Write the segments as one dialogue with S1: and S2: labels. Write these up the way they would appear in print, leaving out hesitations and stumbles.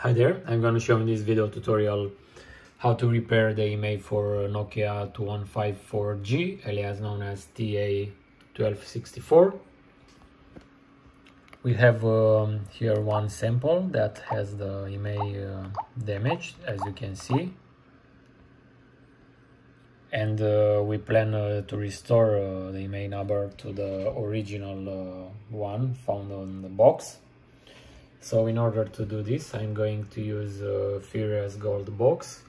S1: Hi there, I'm going to show in this video tutorial how to repair the Imei for Nokia 2154G, alias known as TA-1264. We have here one sample that has the Imei damaged, as you can see. And we plan to restore the Imei number to the original one found on the box. So in order to do this, I'm going to use Furiousgold box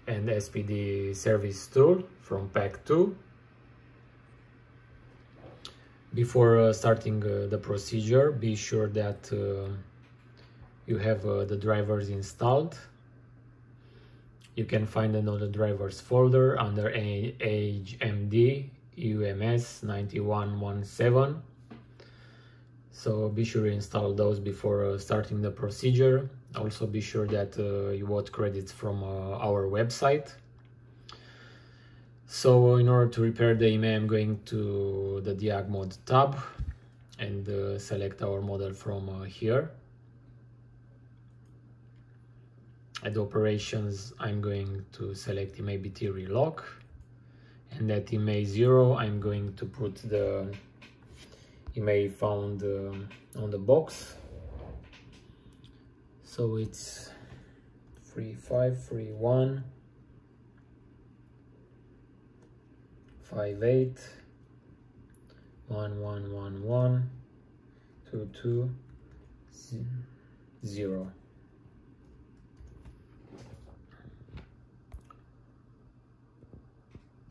S1: and SPD service tool from pack 2. Before starting the procedure, be sure that you have the drivers installed. You can find them on the drivers folder under HMD UMS 9117. So be sure to install those before starting the procedure. Also be sure that you bought credits from our website. So in order to repair the Imei, I'm going to the Diag Mode tab and select our model from here. At operations, I'm going to select Imei BT Relock, and at Imei 0 I'm going to put the Imei found on the box. So it's 3531 58 1111 220.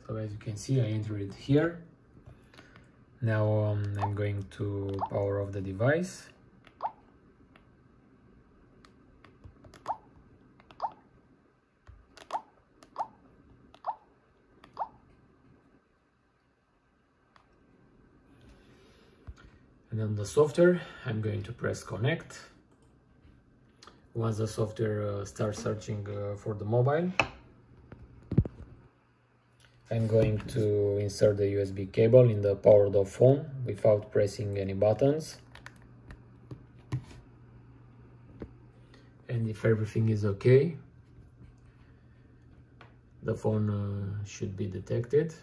S1: So as you can see, I entered it here. Now I'm going to power off the device. And on the software, I'm going to press connect. Once the software starts searching for the mobile, I'm going to insert the USB cable in the powered off phone without pressing any buttons. And if everything is okay, the phone should be detected.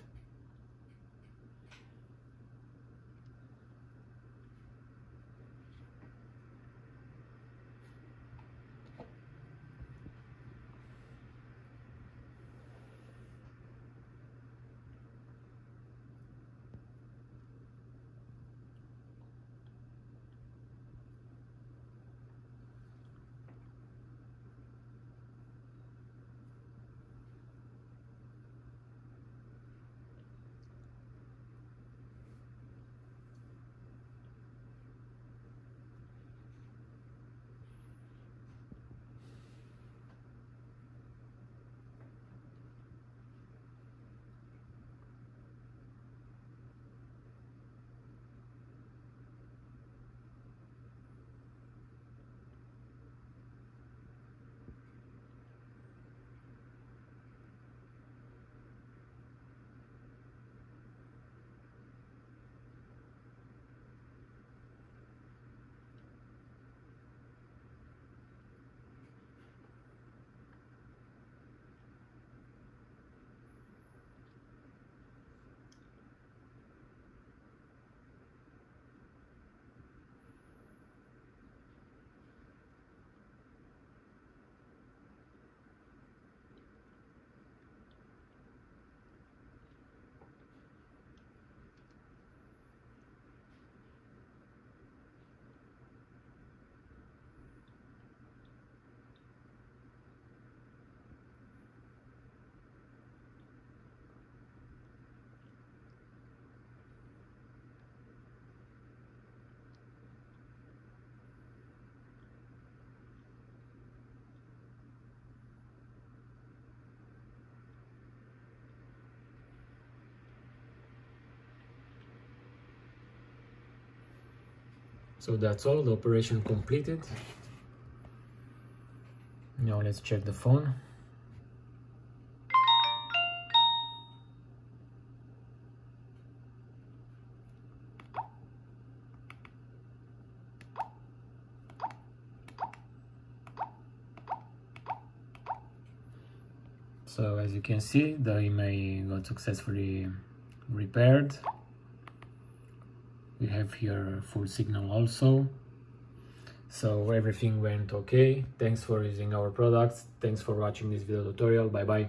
S1: So that's all, the operation completed. Now let's check the phone. So as you can see, the Imei got successfully repaired. We have here full signal also. So everything went okay. Thanks for using our products. Thanks for watching this video tutorial. Bye bye.